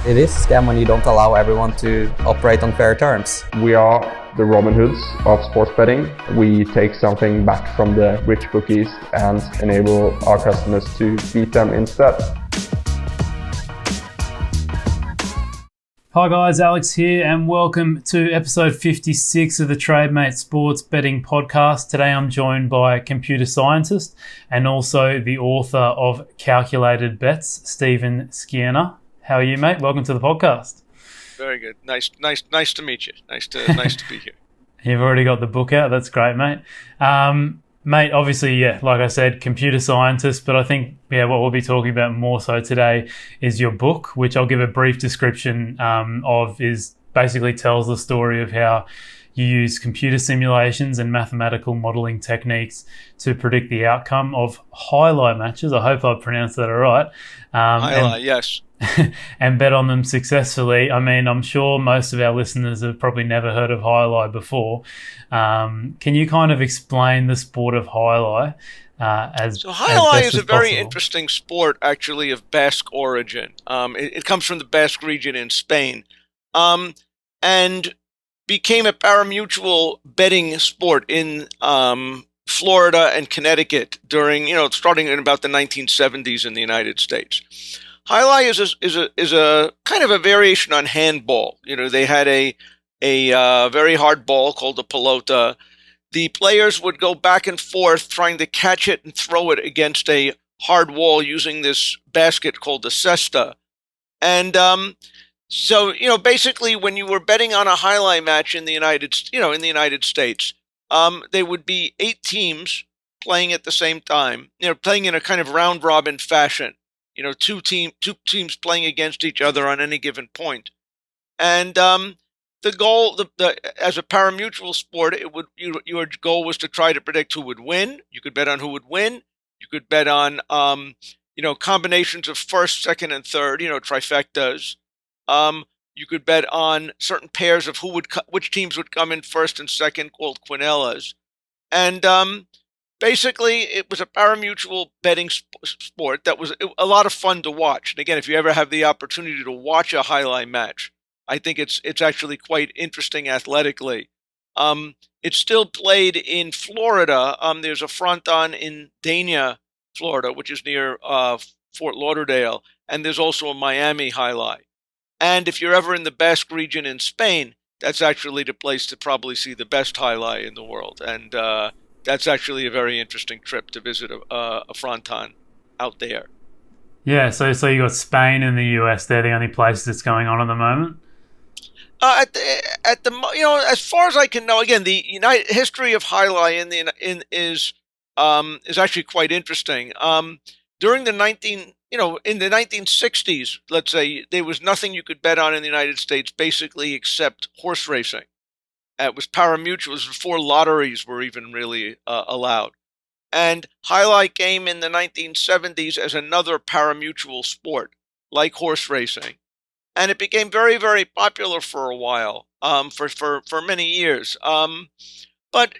It is a scam when you don't allow everyone to operate on fair terms. We are the Robin Hoods of sports betting. We take something back from the rich bookies and enable our customers to beat them instead. Hi guys, Alex here and welcome to episode 56 of the Trademate Sports Betting Podcast. Today I'm joined by a computer scientist and also the author of Calculated Bets, Stephen Skiena. How are you, mate? Welcome to the podcast. Very good. Nice to meet you. Nice to be here. You've already got the book out. That's great, mate. Mate, obviously, like I said, computer scientist, but I think, what we'll be talking about more so today is your book, which I'll give a brief description of, is basically tells the story of how you use computer simulations and mathematical modeling techniques to predict the outcome of jai-alai matches. I hope I pronounced that all right. Jai-alai, yes. And bet on them successfully. I mean, I'm sure most of our listeners have probably never heard of jai-alai before. Can you kind of explain the sport of jai-alai? So jai-alai is a very interesting sport, actually, of Basque origin. It comes from the Basque region in Spain, and became a pari-mutuel betting sport in Florida and Connecticut during, starting in about the 1970s in the United States. Jai-alai is a kind of a variation on handball. They had a very hard ball called a pelota. The players would go back and forth trying to catch it and throw it against a hard wall using this basket called a cesta. And so basically, when you were betting on a jai-alai match in the United States, they would be 8 teams playing at the same time. Playing in a kind of round robin fashion. Two teams playing against each other on any given point. And the goal, as a pari-mutuel sport, your goal was to try to predict who would win. You could bet on who would win. You could bet on combinations of first, second, and third. Trifectas. You could bet on certain pairs of which teams would come in first and second, called quinellas. And basically, it was a pari-mutuel betting sport that was a lot of fun to watch. And again, if you ever have the opportunity to watch a jai-alai match, I think it's actually quite interesting athletically. It's still played in Florida. There's a fronton in Dania, Florida, which is near Fort Lauderdale, and there's also a Miami jai-alai. And if you're ever in the Basque region in Spain, that's actually the place to probably see the best jai-alai in the world. And that's actually a very interesting trip to visit a fronton out there. Yeah, so you got Spain and the US. They're the only places it's going on at the moment. As far as I can know, again, the history of jai-alai is actually quite interesting. During the 1960s, let's say, there was nothing you could bet on in the United States, basically, except horse racing. It was pari-mutuel. It was before lotteries were even really allowed. And jai-alai came in the 1970s as another pari-mutuel sport, like horse racing. And it became very, very popular for a while, for many years. But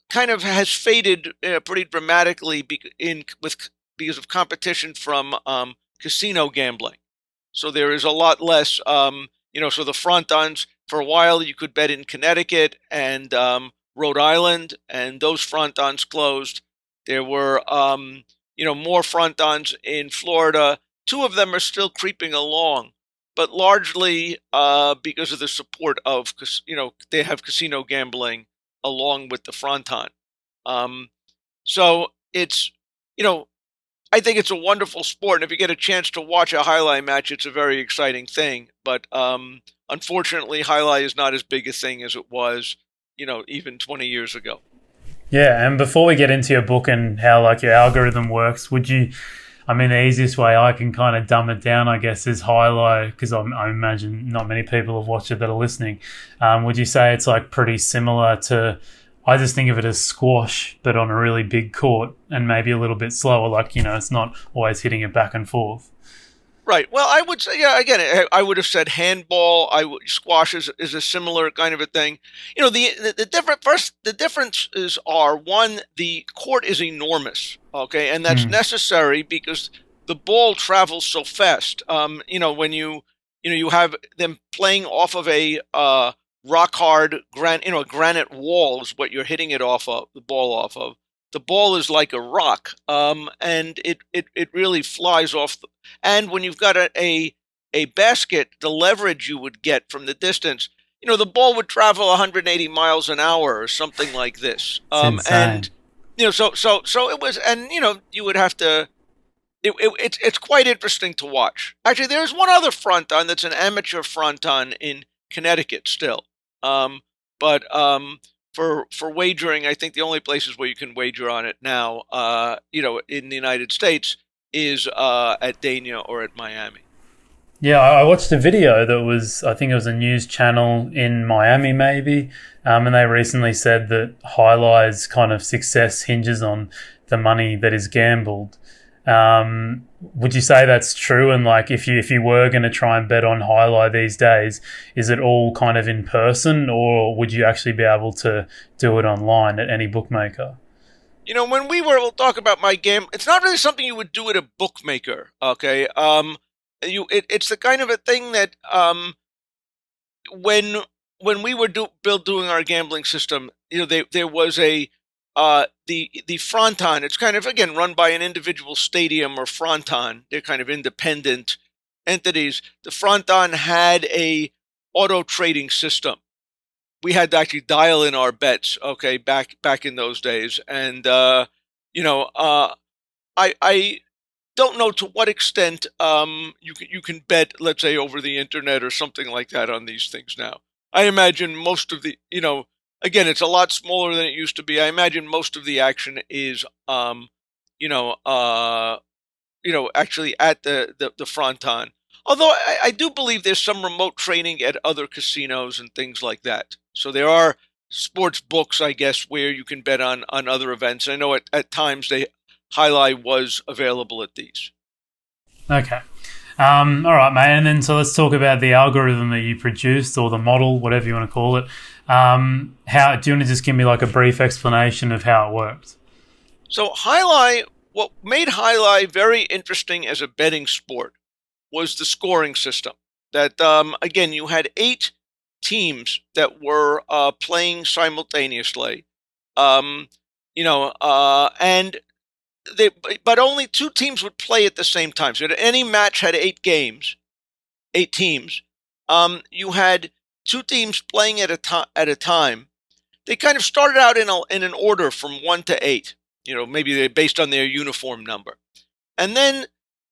kind of has faded pretty dramatically because of competition from casino gambling. So there is a lot less, so the frontons, for a while you could bet in Connecticut and Rhode Island, and those frontons closed. There were, more frontons in Florida. 2 of them are still creeping along, but largely because of the support of, they have casino gambling along with the fronton. So it's, I think it's a wonderful sport, and if you get a chance to watch a jai-alai match, it's a very exciting thing. But unfortunately, jai-alai is not as big a thing as it was, even 20 years ago. Yeah, and before we get into your book and how your algorithm works, the easiest way I can kind of dumb it down, I guess, is jai-alai, because I imagine not many people have watched it that are listening. Would you say it's pretty similar to, I just think of it as squash, but on a really big court and maybe a little bit slower, it's not always hitting it back and forth. Right. Well, I would say, again, I would have said handball. Squash is a similar kind of a thing. The differences are, one, the court is enormous, okay, and that's necessary because the ball travels so fast. When you have them playing off of a rock hard granite wall is what you're hitting it off of, the ball off of. The ball is like a rock, and it really flies off. And when you've got a basket, the leverage you would get from the distance, the ball would travel 180 miles an hour or something like this. And so it was, and you would have to. It's quite interesting to watch. Actually, there's one other fronton that's an amateur fronton in Connecticut still. But for wagering, I think the only places where you can wager on it now, in the United States, is at Dania or at Miami. Yeah, I watched a video that was, I think it was a news channel in Miami maybe, and they recently said that jai-alai's kind of success hinges on the money that is gambled. Would you say that's true? And like, if you were going to try and bet on jai-alai these days, is it all kind of in person, or would you actually be able to do it online at any bookmaker? When we'll talk about my game, it's not really something you would do at a bookmaker. Okay. It's the kind of a thing that when we were doing our gambling system, there was a the fronton. It's kind of, again, run by an individual stadium or fronton. They're kind of independent entities. The fronton had a auto trading system. We had to actually dial in our bets, okay, back in those days. And I don't know to what extent you can bet, let's say, over the internet or something like that on these things now. I imagine most of the, again, it's a lot smaller than it used to be. I imagine most of the action is, actually at the fronton. Although I do believe there's some remote trading at other casinos and things like that. So there are sports books, I guess, where you can bet on other events. I know at times jai-alai was available at these. Okay. All right, mate. And then so let's talk about the algorithm that you produced, or the model, whatever you want to call it. How do you want to just give me like a brief explanation of how it worked? So jai-alai, what made jai-alai very interesting as a betting sport was the scoring system. That again, you had 8 teams that were playing simultaneously, and but only 2 teams would play at the same time. So any match had 8 games, 8 teams. You had 2 teams playing at a time. They kind of started out in an order from 1 to 8. Maybe they're based on their uniform number, and then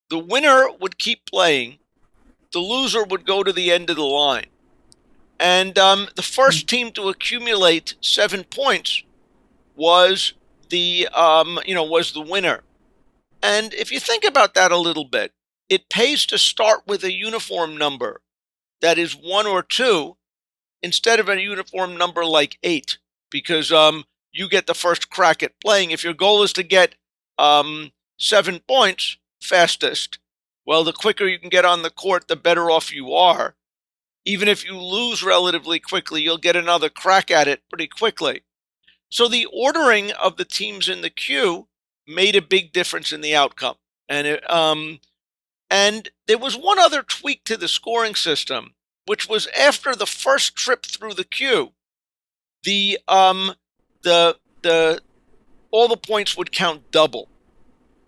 the winner would keep playing. The loser would go to the end of the line, and the first team to accumulate 7 points was was the winner. And if you think about that a little bit, it pays to start with a uniform number that is 1 or 2 instead of a uniform number like 8, because you get the first crack at playing. If your goal is to get 7 points fastest, well, the quicker you can get on the court, the better off you are. Even if you lose relatively quickly, you'll get another crack at it pretty quickly. So the ordering of the teams in the queue made a big difference in the outcome. And and there was one other tweak to the scoring system, which was after the first trip through the queue, all the points would count double.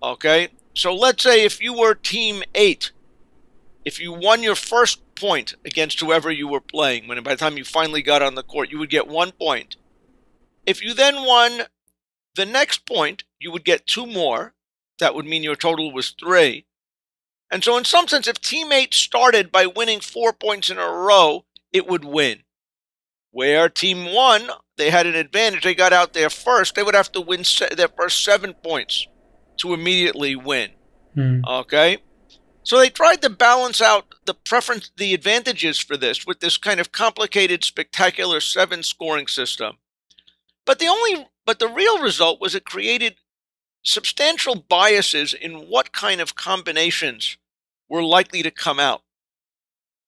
Okay? So let's say if you were team 8, if you won your first point against whoever you were playing, by the time you finally got on the court, you would get 1 point. If you then won the next point, you would get 2 more. That would mean your total was 3. And so in some sense, if team 8 started by winning 4 points in a row, it would win. Where team 1, they had an advantage. They got out there first. They would have to win their first 7 points to immediately win. Okay? So they tried to balance out the advantages for this with this kind of complicated, spectacular 7 scoring system. But the real result was it created substantial biases in what kind of combinations were likely to come out.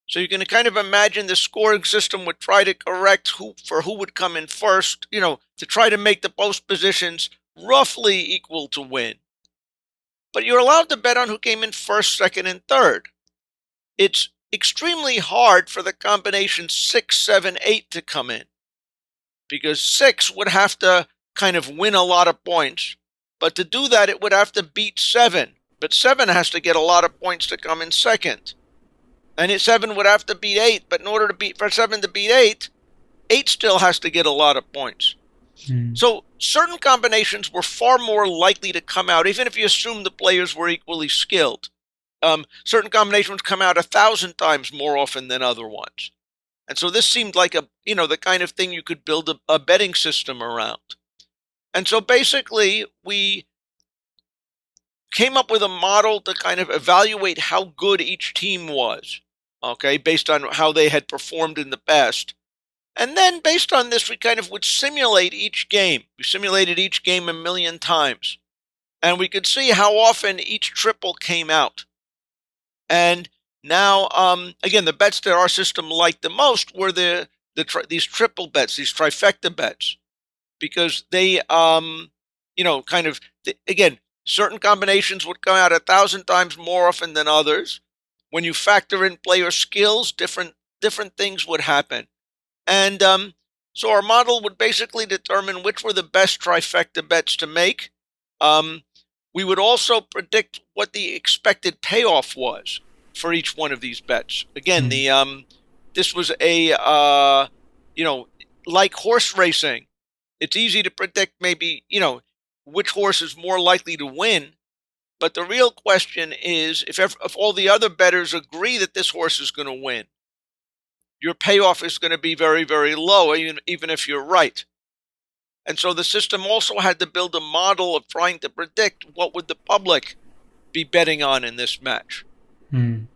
So you can kind of imagine the scoring system would try to correct who would come in first, to try to make the post positions roughly equal to win. but you're allowed to bet on who came in first, second, and third. It's extremely hard for the combination 6, 7, 8 to come in, because 6 would have to kind of win a lot of points, but to do that, it would have to beat 7. But 7 has to get a lot of points to come in second. And 7 would have to beat 8, but in order for 7 to beat 8, 8 still has to get a lot of points. So certain combinations were far more likely to come out, even if you assume the players were equally skilled. Certain combinations come out 1,000 times more often than other ones. And so this seemed like the kind of thing you could build a betting system around. And so basically, we came up with a model to kind of evaluate how good each team was, okay, based on how they had performed in the past. And then based on this, we kind of would simulate each game. We simulated each game 1,000,000 times. And we could see how often each triple came out. And now, again, the bets that our system liked the most were these triple bets, these trifecta bets, because they, again, certain combinations would come out 1,000 times more often than others. When you factor in player skills, different things would happen. And so our model would basically determine which were the best trifecta bets to make. We would also predict what the expected payoff was for each one of these bets. Again, this was like horse racing. It's easy to predict maybe, which horse is more likely to win. But the real question is, if all the other bettors agree that this horse is going to win, your payoff is going to be very, very low, even if you're right. And so the system also had to build a model of trying to predict what would the public be betting on in this match.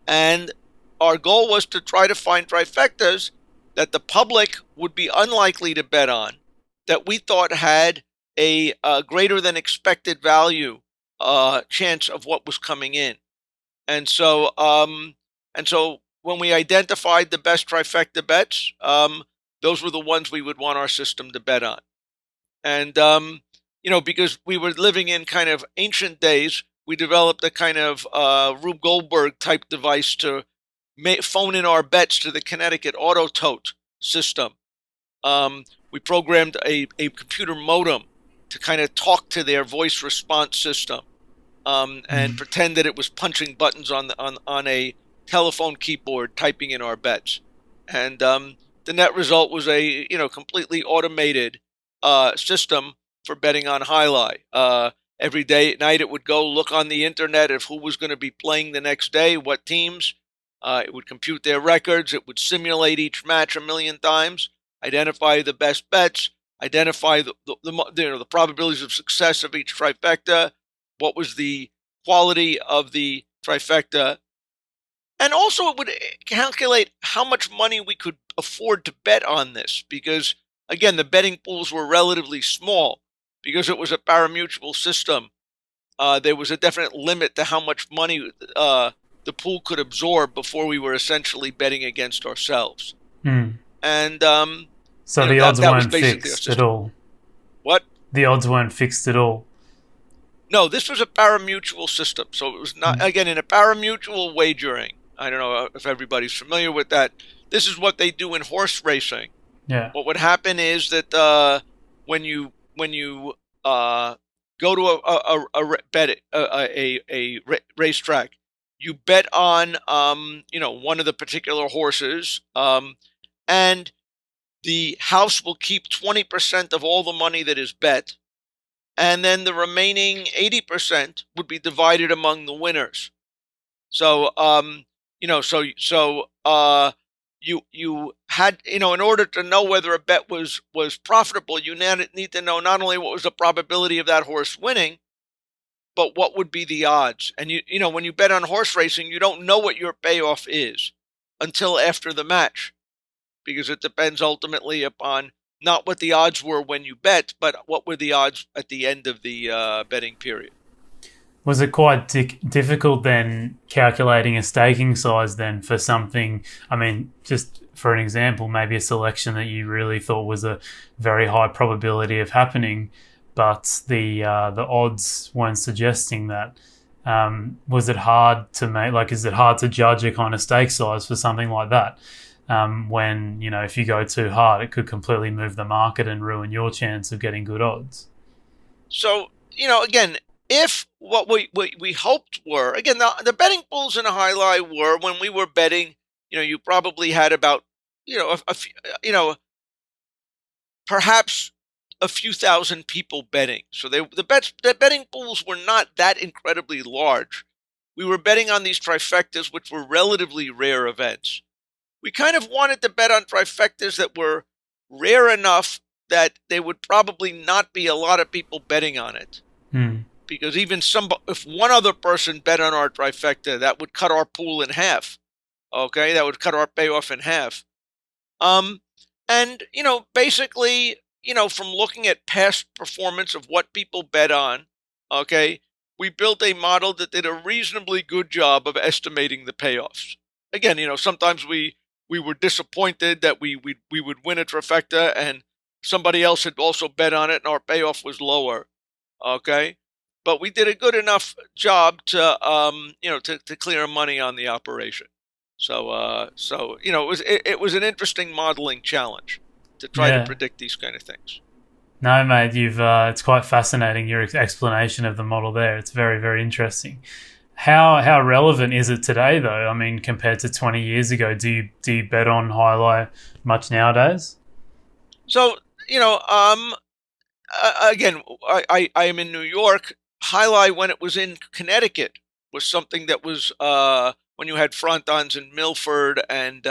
And our goal was to try to find trifectas that the public would be unlikely to bet on, that we thought had a greater than expected value chance of what was coming in. And so when we identified the best trifecta bets, those were the ones we would want our system to bet on. And, because we were living in kind of ancient days, we developed a kind of Rube Goldberg type device to phone in our bets to the Connecticut Auto Tote system. We programmed a computer modem to kind of talk to their voice response system and pretend that it was punching buttons on a telephone keyboard, typing in our bets. And the net result was a completely automated system for betting on jai-alai. Every day at night, it would go look on the internet of who was going to be playing the next day, what teams. It would compute their records. It would simulate each match 1,000,000 times, identify the best bets, identify the probabilities of success of each trifecta, what was the quality of the trifecta, and also it would calculate how much money we could afford to bet on this, because again, the betting pools were relatively small. Because it was a parimutuel system, there was a definite limit to how much money the pool could absorb before we were essentially betting against ourselves. And so the odds weren't fixed at all. What? The odds weren't fixed at all. No, this was a parimutuel system. So it was not, again, in a parimutuel wagering. I don't know if everybody's familiar with that. This is what they do in horse racing. Yeah. What would happen is that when you go to a racetrack, you bet on one of the particular horses, and the house will keep 20% of all the money that is bet, and then the remaining 80% would be divided among the winners. So you had, in order to know whether a bet was profitable, you need to know not only what was the probability of that horse winning, but what would be the odds. And when you bet on horse racing, you don't know what your payoff is until after the match, because it depends ultimately upon not what the odds were when you bet, but what were the odds at the end of the betting period. Was it quite difficult then calculating a staking size then for something? I mean, just for an example, maybe a selection that you really thought was a very high probability of happening, but the odds weren't suggesting that. Was it hard to make, like, is it hard to judge a kind of stake size for something like that? When, if you go too hard, it could completely move the market and ruin your chance of getting good odds. So, again, if what we hoped were, again, the betting pools in a highlight were, when we were betting, you probably had about, perhaps a few thousand people betting. So the betting pools were not that incredibly large. We were betting on these trifectas, which were relatively rare events. We kind of wanted to bet on trifectas that were rare enough that there would probably not be a lot of people betting on it. Because even if one other person bet on our trifecta, that would cut our pool in half. Okay, that would cut our payoff in half. And basically, from looking at past performance of what people bet on, okay, we built a model that did a reasonably good job of estimating the payoffs. Again, sometimes we were disappointed that we would win a trifecta and somebody else had also bet on it and our payoff was lower. Okay, but we did a good enough job to to clear money on the operation. So it was an interesting modeling challenge to try to predict these kind of things. No, mate, it's quite fascinating, your explanation of the model there. It's very, very interesting. How relevant is it today, though? I mean, compared to 20 years ago, do you bet on jai-alai much nowadays? So, again, I am in New York. Jai-alai, when it was in Connecticut, was something that was when you had frontons in Milford and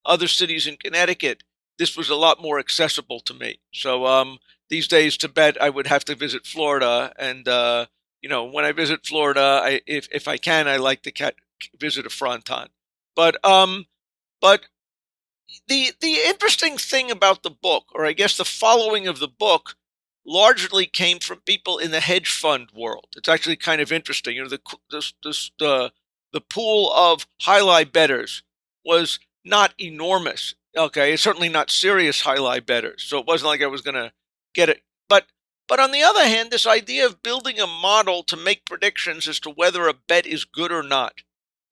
other cities in Connecticut, this was a lot more accessible to me. So these days to bet, I would have to visit Florida, and when I visit Florida, if I can, I like to visit a fronton. But the interesting thing about the book, or I guess the following of the book, largely came from people in the hedge fund world. It's actually kind of interesting. The pool of jai-alai bettors was not enormous. Okay, it's certainly not serious jai-alai bettors. So it wasn't like I was going to get it. But on the other hand, this idea of building a model to make predictions as to whether a bet is good or not,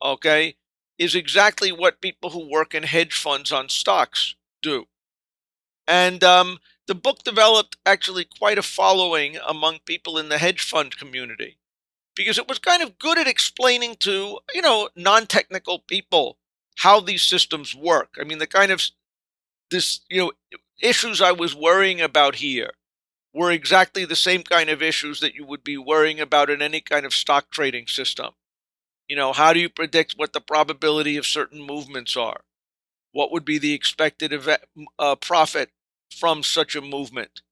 okay, is exactly what people who work in hedge funds on stocks do. And the book developed actually quite a following among people in the hedge fund community, because it was kind of good at explaining to, non-technical people how these systems work. I mean, the kind of issues I was worrying about here were exactly the same kind of issues that you would be worrying about in any kind of stock trading system. How do you predict what the probability of certain movements are? What would be the expected profit from such a movement?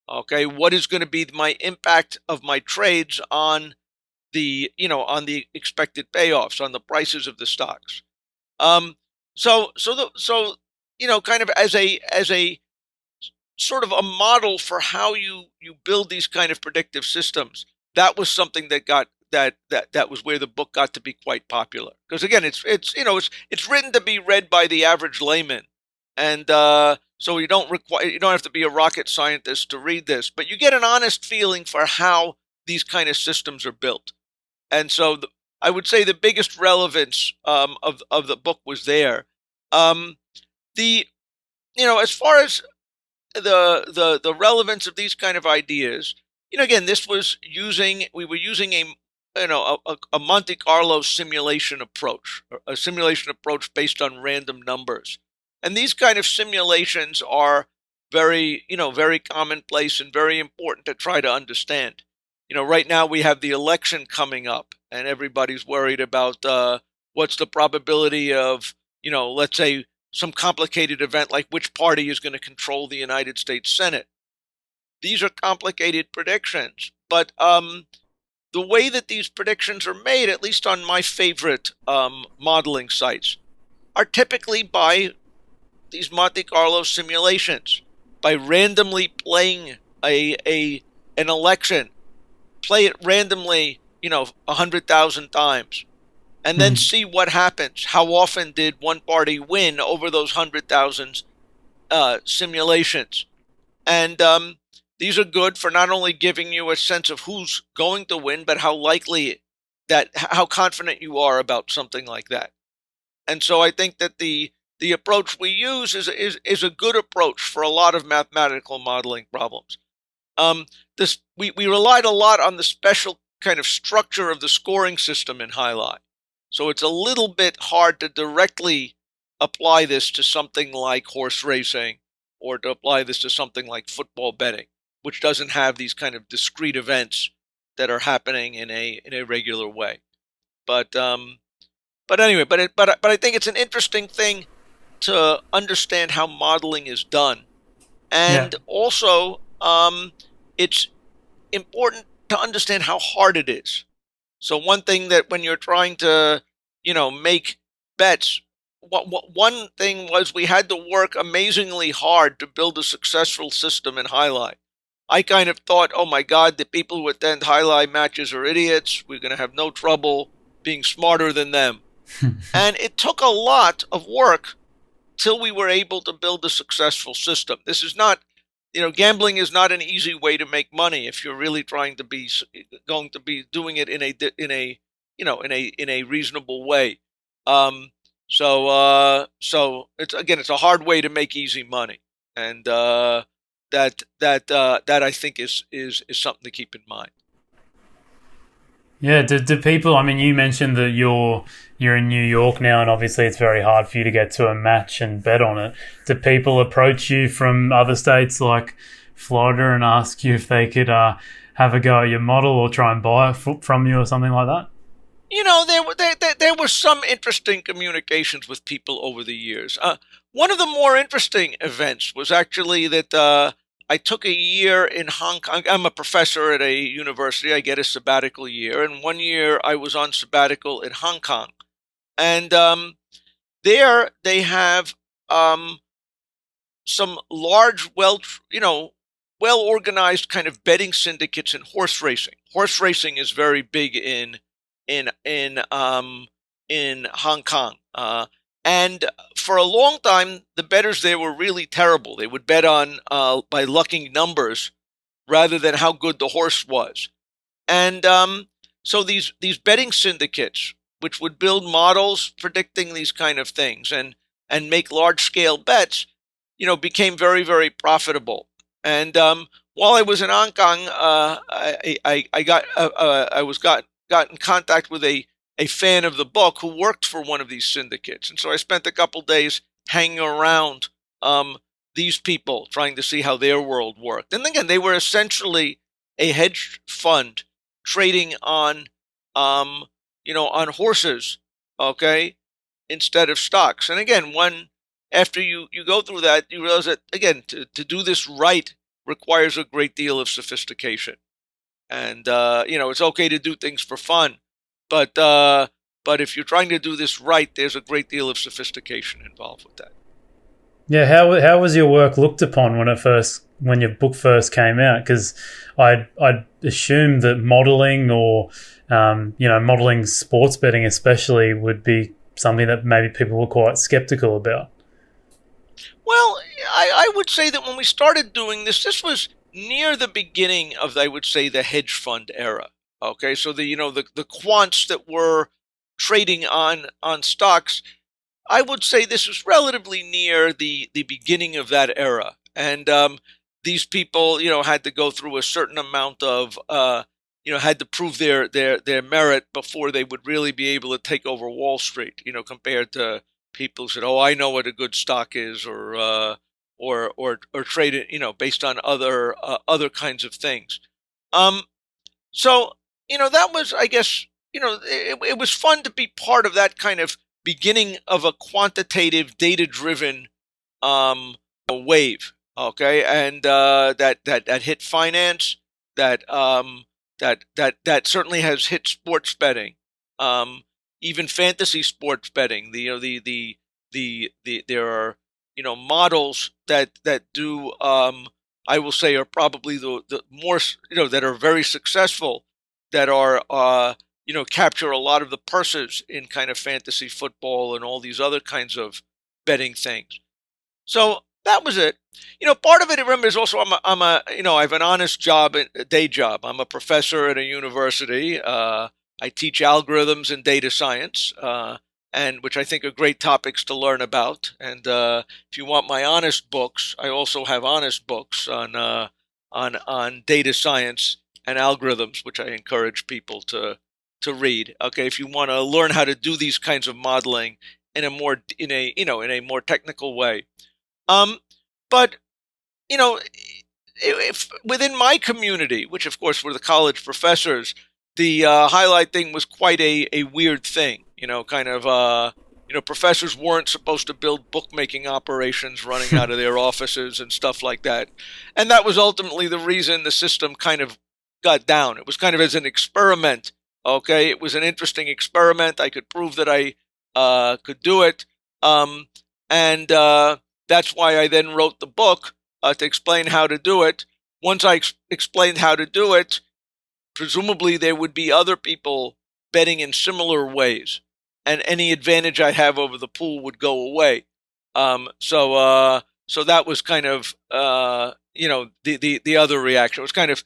Okay, what is going to be my impact of my trades on the expected payoffs, on the prices of the stocks? So kind of as a sort of a model for how you build these kind of predictive systems, that was something that was where the book got to be quite popular. Because again, it's written to be read by the average layman, and so you don't have to be a rocket scientist to read this, but you get an honest feeling for how these kind of systems are built. And so I would say the biggest relevance of the book was there. As far as the relevance of these kind of ideas, again, we were using a Monte Carlo simulation approach, a simulation approach based on random numbers. And these kind of simulations are very commonplace and very important to try to understand. Right now we have the election coming up, and everybody's worried about what's the probability of, let's say, some complicated event like which party is going to control the United States Senate. These are complicated predictions, but the way that these predictions are made, at least on my favorite modeling sites, are typically by these Monte Carlo simulations, by randomly playing an election, play it randomly, 100,000 times, and then see what happens. How often did one party win over those 100,000 simulations? And these are good for not only giving you a sense of who's going to win, but how likely how confident you are about something like that. And so I think that the approach we use is a good approach for a lot of mathematical modeling problems. We relied a lot on the special kind of structure of the scoring system in jai-alai. So it's a little bit hard to directly apply this to something like horse racing or to apply this to something like football betting, which doesn't have these kind of discrete events that are happening in a regular way. But anyway, but I think it's an interesting thing to understand how modeling is done, and also it's important to understand how hard it is. So one thing that when you're trying to, make bets, one thing was we had to work amazingly hard to build a successful system in jai-alai. I kind of thought, oh my God, the people who attend jai-alai matches are idiots. We're going to have no trouble being smarter than them. And it took a lot of work till we were able to build a successful system. This is not, gambling is not an easy way to make money if you're really trying to be going to be doing it in a reasonable way. So it's a hard way to make easy money, and that I think is something to keep in mind. Yeah, do people, I mean, you mentioned that you're in New York now, and obviously it's very hard for you to get to a match and bet on it. Do people approach you from other states like Florida and ask you if they could have a go at your model or try and buy it from you or something like that? There were some interesting communications with people over the years. One of the more interesting events was actually that I took a year in Hong Kong. I'm a professor at a university. I get a sabbatical year. And one year I was on sabbatical in Hong Kong. And there they have some large, well-organized kind of betting syndicates in horse racing. Horse racing is very big in Hong Kong. And for a long time, the bettors there were really terrible. They would bet on by lucking numbers rather than how good the horse was. And so these betting syndicates, which would build models predicting these kind of things and make large-scale bets, became very, very profitable. And while I was in Hong Kong, I got in contact with a fan of the book who worked for one of these syndicates. And so I spent a couple days hanging around these people, trying to see how their world worked. And again, they were essentially a hedge fund trading on horses, okay, instead of stocks. And again, after you go through that, you realize that, again, to do this right requires a great deal of sophistication. And, it's okay to do things for fun. But if you're trying to do this right, there's a great deal of sophistication involved with that. Yeah, how was your work looked upon when your book first came out? Because I'd assume that modeling or modeling sports betting especially would be something that maybe people were quite skeptical about. Well, I would say that when we started doing this was near the beginning of, I would say, the hedge fund era. Okay, so the quants that were trading on stocks, I would say this was relatively near the beginning of that era. And these people, had to go through a certain amount of, had to prove their merit before they would really be able to take over Wall Street, compared to people who said, oh, I know what a good stock is, or trade it, based on other kinds of things. So, that was, I guess, it was fun to be part of that kind of beginning of a quantitative, data-driven wave. Okay, and that hit finance, that certainly has hit sports betting, even fantasy sports betting. There are models that do I will say are probably the more that are very successful, that are capture a lot of the purses in kind of fantasy football and all these other kinds of betting things. So that was it. Part of it, remember, is also I have an honest job, a day job. I'm a professor at a university. I teach algorithms and data science, and which I think are great topics to learn about. And if you want my honest books, I also have honest books on data science and algorithms, which I encourage people to read. Okay, if you want to learn how to do these kinds of modeling in a more technical way. But if within my community, which of course were the college professors, the highlight thing was quite a weird thing. Professors weren't supposed to build bookmaking operations running out of their offices and stuff like that. And that was ultimately the reason the system kind of got down. It was kind of as an experiment. Okay, it was an interesting experiment. I could prove that I could do it. And that's why I then wrote the book to explain how to do it. Once I explained how to do it, presumably there would be other people betting in similar ways, and any advantage I have over the pool would go away. So that was kind of the other reaction. It was kind of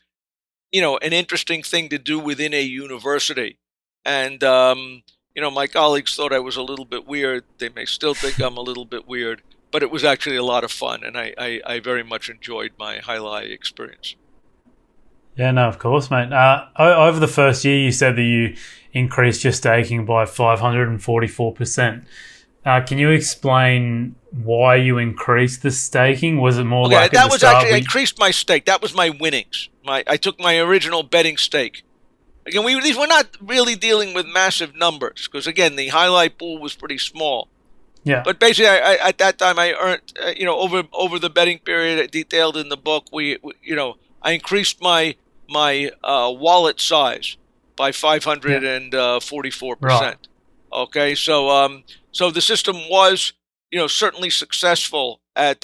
an interesting thing to do within a university, and my colleagues thought I was a little bit weird. They may still think I'm a little bit weird, but it was actually a lot of fun, and I very much enjoyed my jai-alai experience. Yeah, no, of course, mate. Over the first year, you said that you increased your staking by 544%. Can you explain why you increased the staking? Was it more like that was actually I increased my stake. That was my winnings. I took my original betting stake. Again, we're not really dealing with massive numbers because again, the jai-alai pool was pretty small. Yeah. But basically, at that time, I earned over the betting period detailed in the book. I increased my wallet size by 544%. Right. Okay, so the system was certainly successful at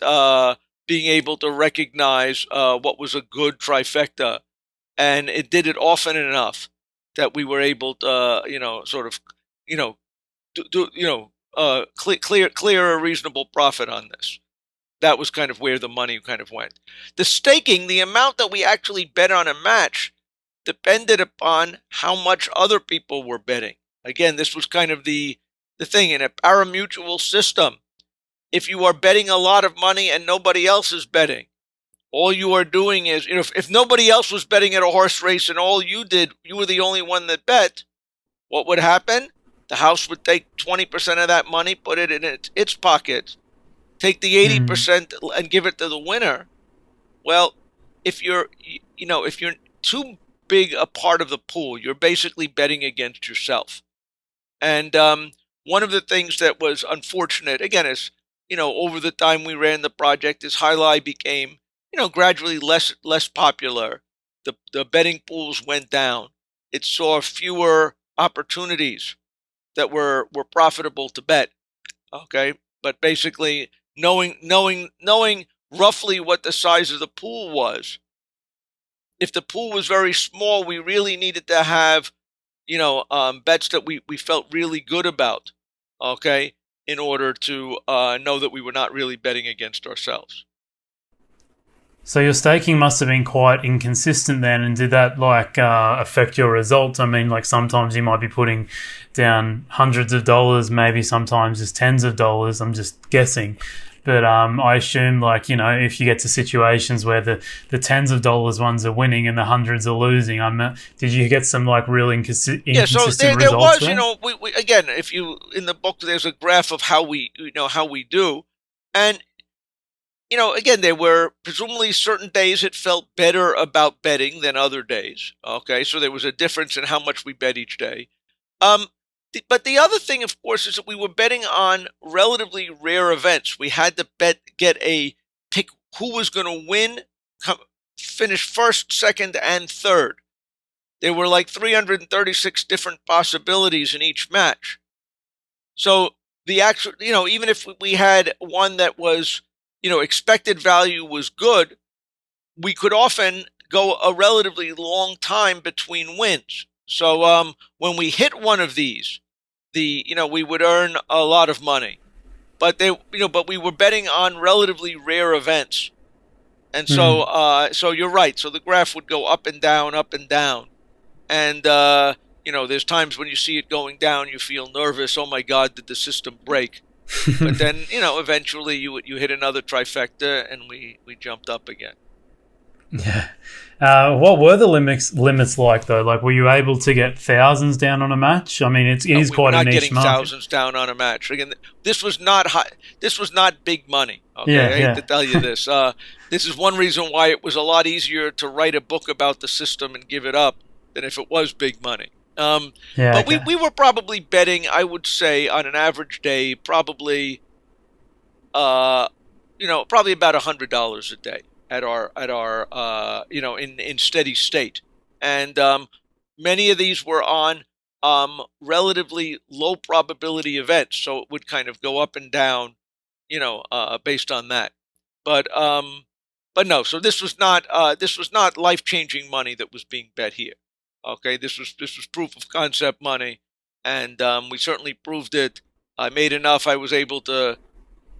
being able to recognize what was a good trifecta, and it did it often enough that we were able to clear a reasonable profit on this. That was kind of where the money kind of went. The staking, the amount that we actually bet on a match, depended upon how much other people were betting. Again, this was kind of the thing. In a pari-mutuel system, if you are betting a lot of money and nobody else is betting, all you are doing is, if nobody else was betting at a horse race and all you did, you were the only one that bet, what would happen? The house would take 20% of that money, put it in its pocket, take the 80% and give it to the winner. Well, if you're too big a part of the pool, you're basically betting against yourself. And one of the things that was unfortunate, again, is over the time we ran the project, is jai-alai became gradually less popular. The betting pools went down. It saw fewer opportunities that were profitable to bet. Okay, but basically knowing roughly what the size of the pool was. If the pool was very small, we really needed to have bets that we felt really good about. Okay, in order to know that we were not really betting against ourselves. So your staking must have been quite inconsistent then, and did that affect your results? I mean, sometimes you might be putting down hundreds of dollars, maybe sometimes just tens of dollars. I'm just guessing. But I assume, if you get to situations where the tens of dollars ones are winning and the hundreds are losing, did you get some real inconsistent results? Yeah, so there was, there? We again, if you in the book, there's a graph of how we do, and again, there were presumably certain days it felt better about betting than other days. Okay, so there was a difference in how much we bet each day. But the other thing, of course, is that we were betting on relatively rare events. We had to pick who was going to win, finish first, second, and third. There were 336 different possibilities in each match. So the actual, even if we had one that was, expected value was good, we could often go a relatively long time between wins. So when we hit one of these, we would earn a lot of money, but we were betting on relatively rare events, and so you're right. So the graph would go up and down, and there's times when you see it going down, you feel nervous. Oh my God, did the system break? But then, eventually you hit another trifecta, and we jumped up again. Yeah. What were the limits like though? Like, were you able to get thousands down on a match? I mean, it is quite a niche market. We're not getting thousands down on a match. Again, this was not high. This was not big money. Okay, I hate to tell you this. This is one reason why it was a lot easier to write a book about the system and give it up than if it was big money. But we were probably betting, I would say, on an average day, probably about $100 a day at our in steady state, and many of these were on relatively low probability events, so it would kind of go up and down, based on that. But no, so this was not life-changing money that was being bet here. Okay, this was proof of concept money, and we certainly proved it. I made enough. I was able to,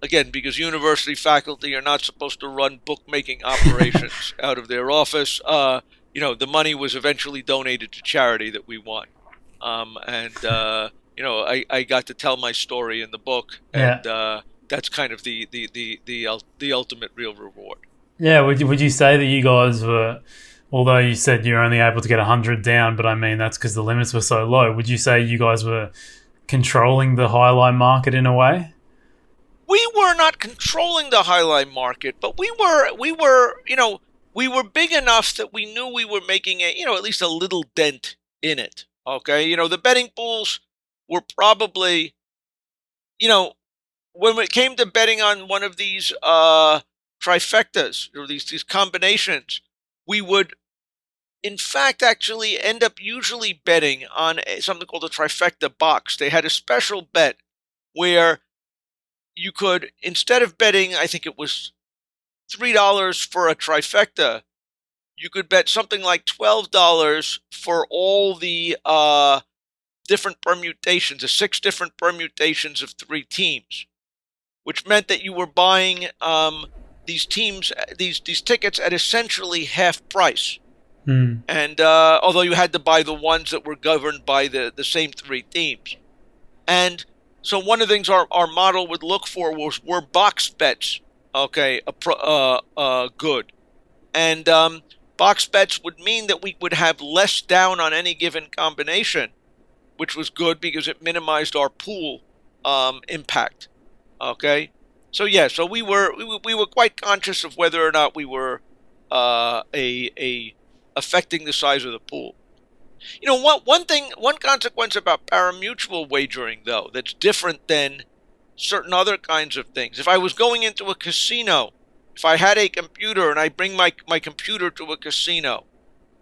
again, because university faculty are not supposed to run bookmaking operations out of their office. The money was eventually donated to charity that we won, I got to tell my story in the book, and that's kind of the ultimate real reward. Yeah, would you say that you guys were? Although you said you're only able to get 100 down, but I mean, that's because the limits were so low. Would you say you guys were controlling the jai-alai market in a way? We were not controlling the jai-alai market, but we were big enough that we knew we were making at least a little dent in it. Okay. The betting pools were probably, when it came to betting on one of these trifectas or these combinations, we would, in fact, actually end up usually betting on something called a trifecta box. They had a special bet where you could, instead of betting, I think it was $3 for a trifecta, you could bet something like $12 for all the different permutations, the 6 different permutations of 3 teams, which meant that you were buying these tickets at essentially half price. And although you had to buy the ones that were governed by the same 3 teams. And so one of the things our model would look for were box bets, okay, good. And box bets would mean that we would have less down on any given combination, which was good because it minimized our pool impact. Okay, so so we were quite conscious of whether or not we were affecting the size of the pool. One consequence about pari-mutuel wagering, though, that's different than certain other kinds of things. If I was going into a casino, if I had a computer and I bring my computer to a casino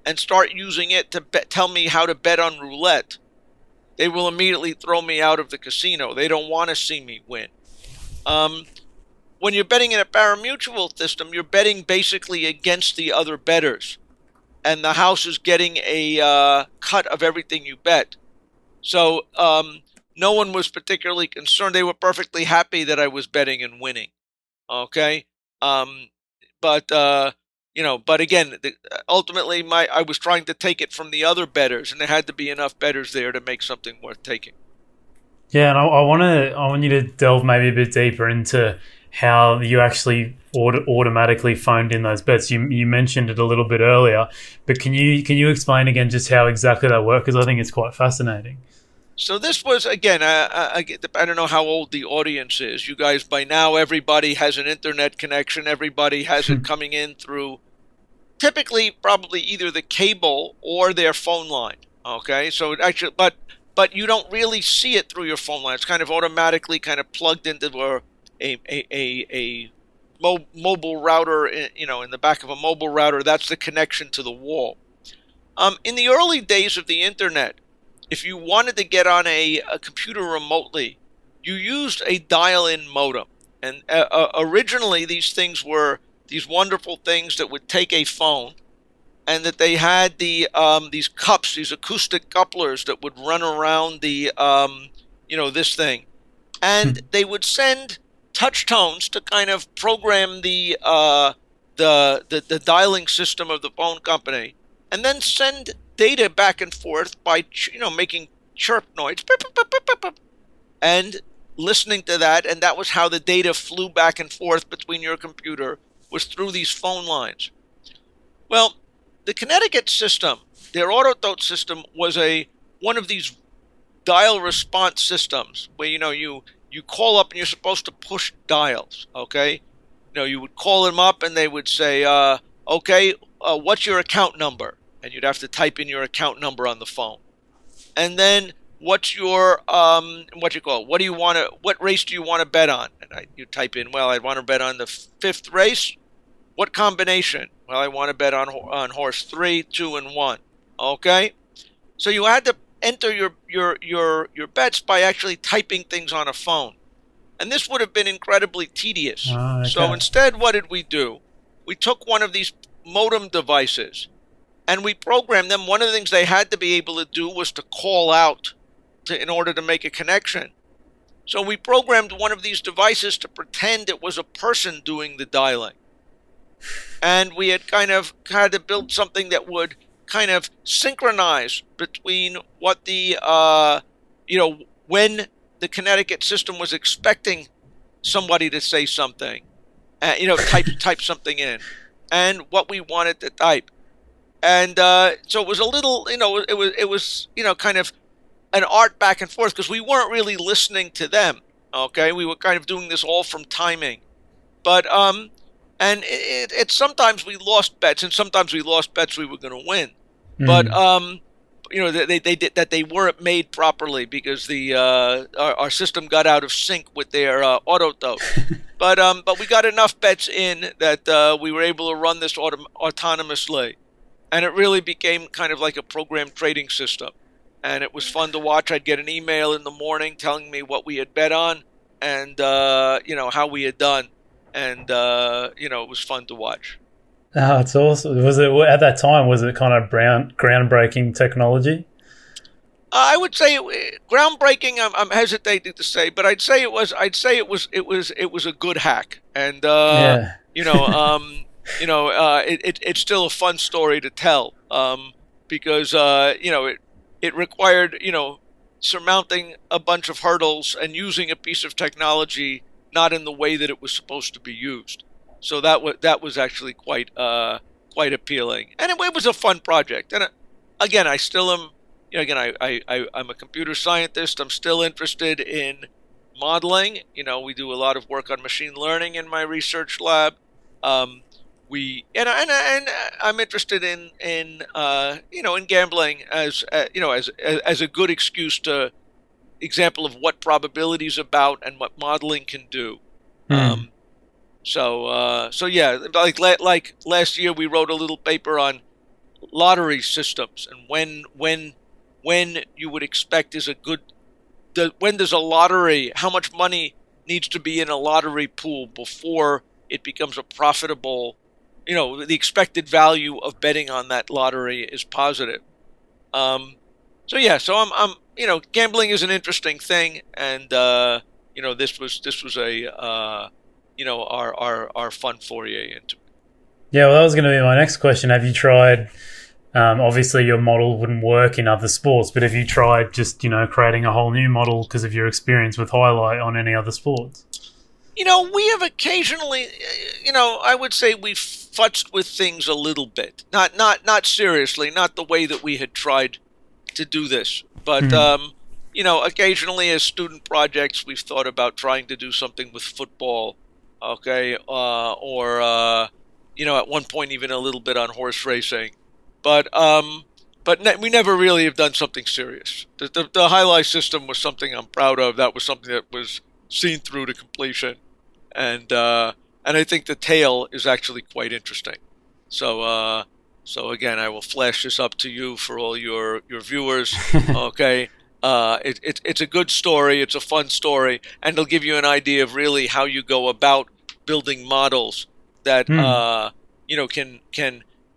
and start using it to tell me how to bet on roulette, they will immediately throw me out of the casino. They don't want to see me win. When you're betting in a pari-mutuel system, you're betting basically against the other bettors, and the house is getting a cut of everything you bet. So no one was particularly concerned. They were perfectly happy that I was betting and winning. Okay, but again, ultimately, I was trying to take it from the other bettors, and there had to be enough bettors there to make something worth taking. Yeah, and I want you to delve maybe a bit deeper into how you actually automatically phoned in those bets. You mentioned it a little bit earlier, but can you explain again just how exactly that worked? Because I think it's quite fascinating. So this was, again, I don't know how old the audience is. You guys, by now, everybody has an internet connection. Everybody has it coming in through, typically, probably either the cable or their phone line. Okay, so it actually, but you don't really see it through your phone line. It's kind of automatically kind of plugged into a mobile router, in the back of a mobile router. That's the connection to the wall. In the early days of the internet, if you wanted to get on a computer remotely, you used a dial-in modem. And originally, these things were these wonderful things that would take a phone, and that they had these cups, these acoustic couplers that would run around the this thing, and they would send touch tones to kind of program the dialing system of the phone company, and then send data back and forth by making chirp noise, and listening to that, and that was how the data flew back and forth between your computer, was through these phone lines. Well, the Connecticut system, their autotote system, was one of these dial response systems where you call up and you're supposed to push dials. Okay, you would call them up and they would say, okay, what's your account number? And you'd have to type in your account number on the phone. And then what's your what race do you want to bet on? And you type in, well, I want to bet on the 5th race. What combination? Well, I want to bet on horse 3, 2, and 1. Okay, so you had to enter your bets by actually typing things on a phone, and this would have been incredibly tedious. Okay. So instead, what did we do? We took one of these modem devices and we programmed them. One of the things they had to be able to do was to call out in order to make a connection. So we programmed one of these devices to pretend it was a person doing the dialing. And we had kind of had to build something that would kind of synchronize between what the, when the Connecticut system was expecting somebody to say something, type something in, and what we wanted to type. And so it was a little, it was kind of an art back and forth because we weren't really listening to them. Okay, we were kind of doing this all from timing, but and it sometimes we lost bets, and sometimes we lost bets we were going to win, but they weren't made properly because our system got out of sync with their autotote. But we got enough bets in that we were able to run this autonomously. And it really became kind of like a program trading system. And it was fun to watch. I'd get an email in the morning telling me what we had bet on and, how we had done. And, it was fun to watch. Oh, it's awesome. Was it, at that time, was it kind of groundbreaking technology? I would say groundbreaking. I'm hesitating to say, but I'd say it was a good hack. And, it's still a fun story to tell because it required surmounting a bunch of hurdles and using a piece of technology not in the way that it was supposed to be used. So that was actually quite appealing, and it was a fun project. And again, I still am. I'm a computer scientist. I'm still interested in modeling. We do a lot of work on machine learning in my research lab. I'm interested in gambling as a good example of what probability is about and what modeling can do. So yeah, like last year we wrote a little paper on lottery systems and when you would expect is a good. When there's a lottery, how much money needs to be in a lottery pool before it becomes a profitable. The expected value of betting on that lottery is positive. So I'm gambling is an interesting thing, and this was our fun foray into it. Yeah, well, that was going to be my next question. Have you tried? Obviously, your model wouldn't work in other sports, but have you tried just creating a whole new model because of your experience with jai-alai on any other sports? We have occasionally, I would say we've futzed with things a little bit. Not seriously, not the way that we had tried to do this. But, occasionally as student projects, we've thought about trying to do something with football, okay? Or at one point even a little bit on horse racing. But we never really have done something serious. The jai-alai system was something I'm proud of. That was something that was seen through to completion, and I think the tale is actually quite interesting. So again, I will flash this up to you for all your viewers. Okay, it's a good story. It's a fun story, and it'll give you an idea of really how you go about building models that can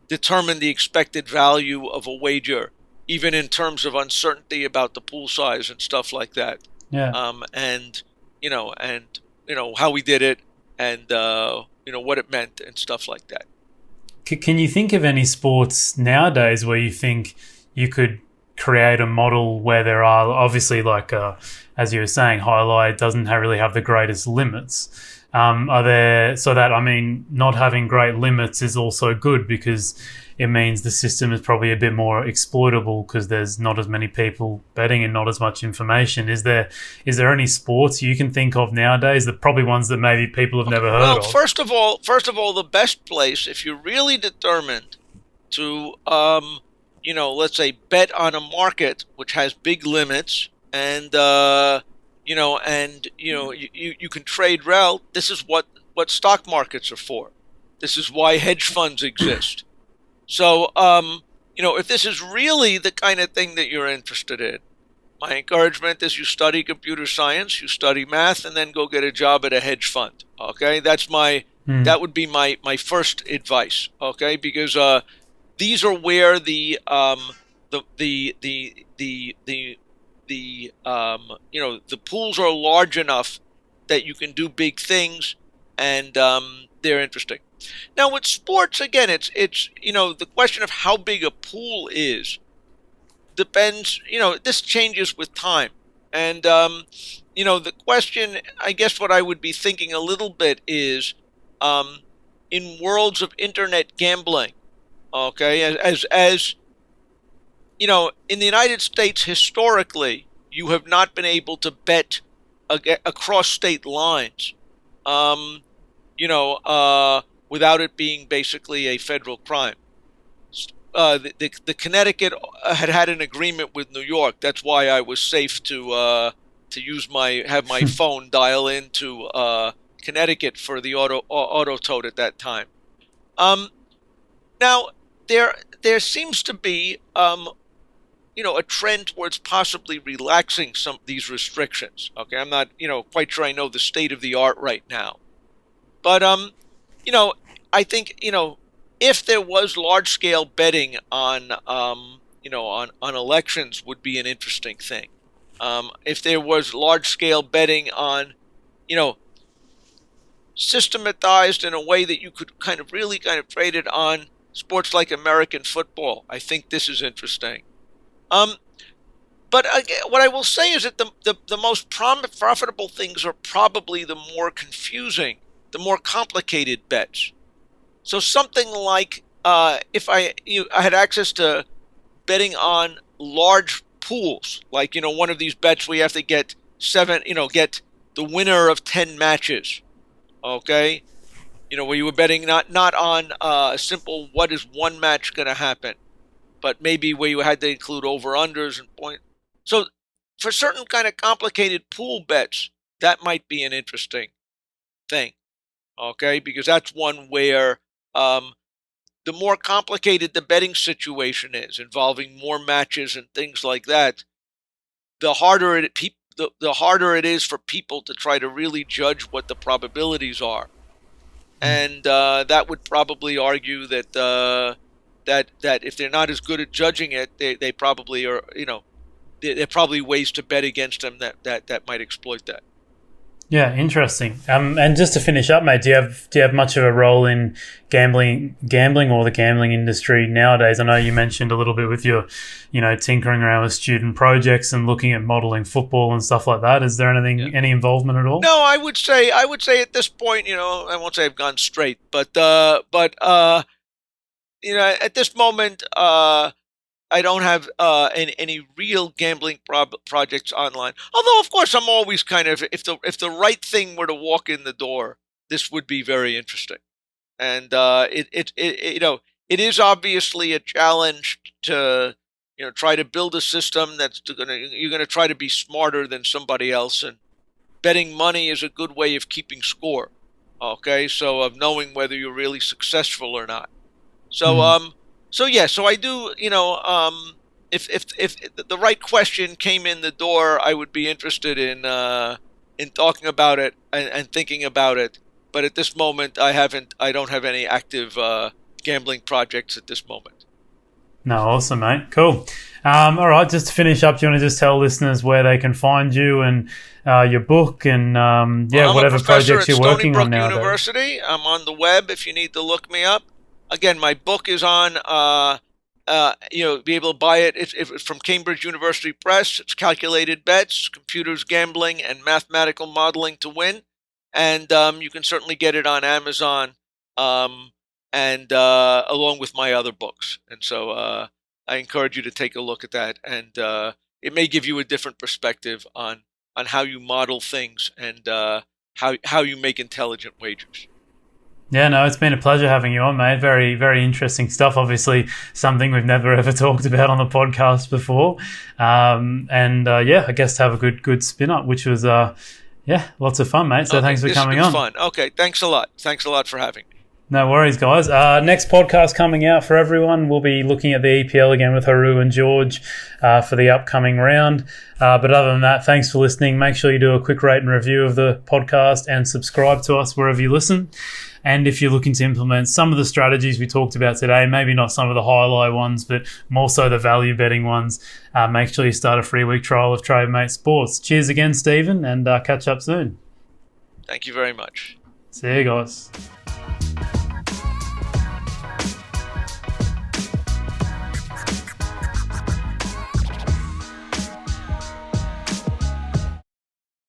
determine the expected value of a wager, even in terms of uncertainty about the pool size and stuff like that. Yeah. And how we did it, and what it meant and stuff like that. Can you think of any sports nowadays where you think you could create a model where there are obviously, like as you were saying, jai-alai doesn't really have the greatest limits. Are there, so that, I mean, not having great limits is also good because it means the system is probably a bit more exploitable because there's not as many people betting and not as much information. Is there any sports you can think of nowadays, that probably ones that maybe people have never heard of? Well, first of all, the best place, if you're really determined to, let's say, bet on a market which has big limits, and you can trade rel. This is what stock markets are for. This is why hedge funds exist. So, if this is really the kind of thing that you're interested in, my encouragement is you study computer science, you study math, and then go get a job at a hedge fund. Okay, that would be my first advice. Okay, because these are where the pools are large enough that you can do big things, and they're interesting. Now with sports, again, it's the question of how big a pool is depends. This changes with time, and the question, I guess, what I would be thinking a little bit is, in worlds of internet gambling, okay, as in the United States historically, you have not been able to bet across state lines, without it being basically a federal crime. The Connecticut had an agreement with New York. That's why I was safe to use have my phone dial into Connecticut for the auto tote at that time. Now there seems to be a trend towards possibly relaxing some of these restrictions. Okay, I'm not quite sure I know the state of the art right now, but I think if there was large scale betting on on elections, would be an interesting thing. If there was large scale betting on systematized in a way that you could kind of trade it on sports like American football, I think this is interesting. But again, what I will say is that the most profitable things are probably the more confusing, the more complicated bets. So something like if I had access to betting on large pools, like one of these bets we have to get get the winner of 10 matches, okay, where you were betting not on a simple what is one match going to happen, but maybe where you had to include over-unders and point. So for certain kind of complicated pool bets, that might be an interesting thing, okay? Because that's one where the more complicated the betting situation is, involving more matches and things like that, the harder it is for people to try to really judge what the probabilities are. And that would probably argue that that if they're not as good at judging it, they probably are. There are probably ways to bet against them that might exploit that. Yeah, interesting. And just to finish up, mate, do you have much of a role in gambling or the gambling industry nowadays? I know you mentioned a little bit with your, tinkering around with student projects and looking at modeling football and stuff like that. Is there any involvement at all? No, I would say at this point, I won't say I've gone straight, but at this moment, I don't have any real gambling projects online. Although, of course, I'm always kind of, if the right thing were to walk in the door, this would be very interesting. And it is obviously a challenge to try to build a system you're gonna try to be smarter than somebody else, and betting money is a good way of keeping score. Okay, so of knowing whether you're really successful or not. So So I do, if the right question came in the door, I would be interested in talking about it and thinking about it. But at this moment, I don't have any active gambling projects at this moment. No, awesome, mate. Cool. All right, just to finish up, do you want to just tell listeners where they can find you and your book and whatever projects you're working on now? I'm a professor at Stony Brook University. I'm on the web if you need to look me up. Again, my book is on be able to buy it. It's from Cambridge University Press. It's Calculated Bets, Computers, Gambling, and Mathematical Modeling to Win. And you can certainly get it on Amazon, and along with my other books. And so I encourage you to take a look at that. And it may give you a different perspective on how you model things and how you make intelligent wagers. Yeah, no, it's been a pleasure having you on, mate. Very, very interesting stuff. Obviously, something we've never ever talked about on the podcast before. I guess to have a good spin up, which was lots of fun, mate. So thanks for coming on. Fun. Okay, thanks a lot. Thanks a lot for having me. No worries, guys. Next podcast coming out for everyone. We'll be looking at the EPL again with Haru and George for the upcoming round. But other than that, thanks for listening. Make sure you do a quick rate and review of the podcast and subscribe to us wherever you listen. And if you're looking to implement some of the strategies we talked about today, maybe not some of the highlight ones, but more so the value betting ones, make sure you start a free week trial of Trademate Sports. Cheers again, Stephen, and catch up soon. Thank you very much. See you guys.